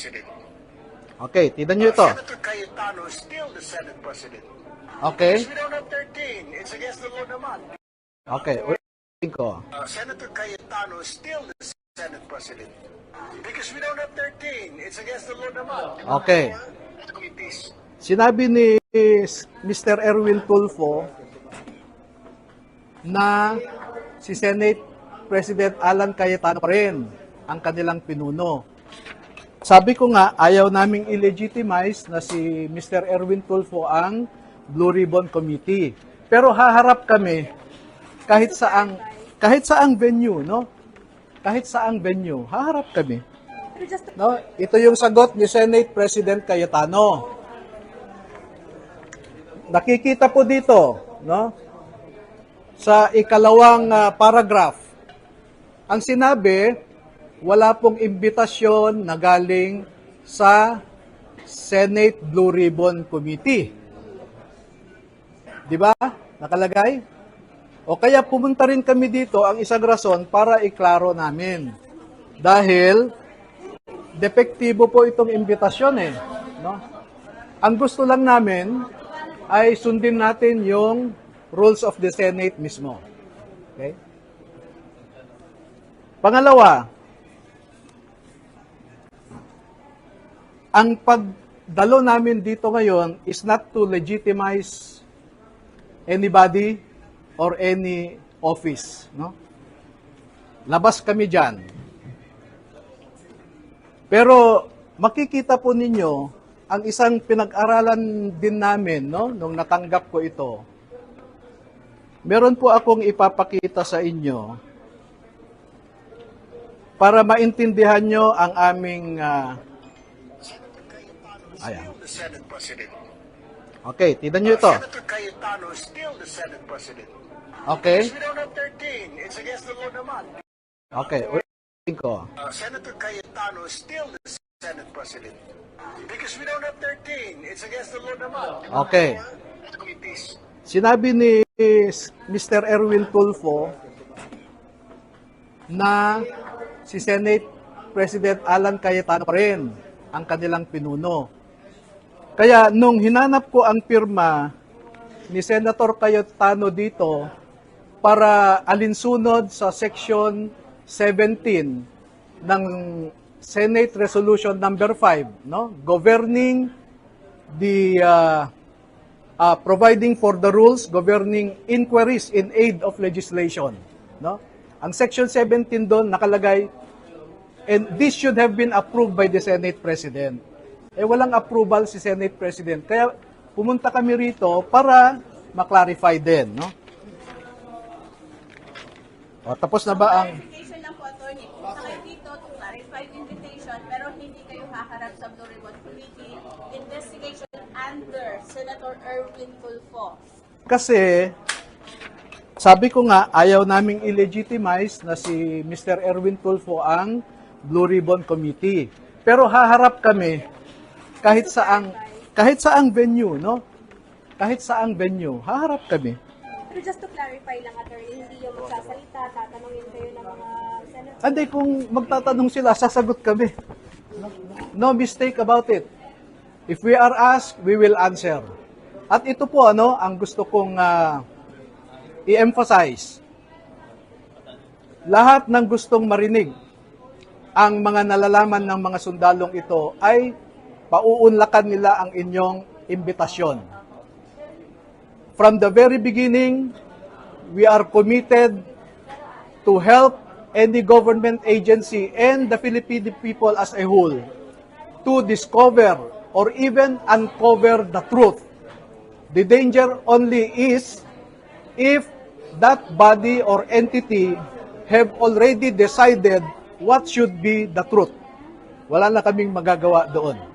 President. Okay, tignan nyo ito. Senator Cayetano is still the Senate President. Okay? We don't have 13. It's against the law naman. Okay, ulitin ko. Senator Cayetano is still the Senate President. Because we don't have 13. It's against the law naman. Okay. Committees. Sinabi ni Mr. Erwin Tulfo na si Senate President Alan Cayetano pa rin ang kanilang pinuno. Sabi ko nga, ayaw naming i-legitimize na si Mr. Erwin Tulfo ang Blue Ribbon Committee. Pero haharap kami kahit saang venue, no? Kahit saang venue, haharap kami. No? Ito yung sagot ni Senate President Cayetano. Nakikita po dito, no? Sa ikalawang paragraph. Ang sinabi, wala pong imbitasyon na galing sa Senate Blue Ribbon Committee. Di ba? Nakalagay? O kaya pumunta rin kami dito ang isang rason para iklaro namin. Dahil depektibo po itong imbitasyon eh. No? Ang gusto lang namin ay sundin natin yung rules of the Senate mismo. Okay? Pangalawa, ang pagdalo namin dito ngayon is not to legitimize anybody or any office. No? Labas kami dyan. Pero makikita po ninyo, ang isang pinag-aralan din namin, no, nung natanggap ko ito, meron po akong ipapakita sa inyo para maintindihan nyo ang aming ayan. The Senate President. Okay, tignan nyo ito. Senator Cayetano is still the Senate President. Okay? We don't have 13. It's against the law naman. Okay, ulitin ko. Senator Cayetano is still the Senate President. Because we don't have 13. It's against the law naman. Okay. Committees. Sinabi ni Mr. Erwin Tulfo na si Senate President Alan Cayetano pa rin ang kanilang pinuno. Kaya nung hinanap ko ang pirma ni Senator Cayetano dito para alinsunod sa Section 17 ng Senate Resolution number 5, no? Governing the providing for the rules governing inquiries in aid of legislation, no? Ang Section 17 doon nakalagay, and this should have been approved by the Senate President. Eh walang approval si Senate President. Kaya pumunta kami rito para ma-clarify din, no? O, tapos na ba ang Invitation lang po, attorney. Punta kayo dito to clarify the invitation, pero hindi kayo haharap sa Blue Ribbon Committee investigation under Senator Erwin Tulfo. kasi sabi ko nga ayaw naming i-legitimize na si Mr. Erwin Tulfo ang Blue Ribbon Committee. Pero haharap kami kahit saang venue, no? Kahit saang venue, haharap kami. Pero just to clarify lang, attorney, hindi yung magsasalita, tatanungin kayo ng mga senator. Hindi, kung magtatanong sila, sasagot kami. No mistake about it. If we are asked, we will answer. At ito po, ang gusto kong i-emphasize. Lahat ng gustong marinig ang mga nalalaman ng mga sundalong ito ay pauunlakan nila ang inyong imbitasyon. From the very beginning, we are committed to help any government agency and the Filipino people as a whole to discover or even uncover the truth. The danger only is if that body or entity have already decided what should be the truth. Wala na kaming magagawa doon.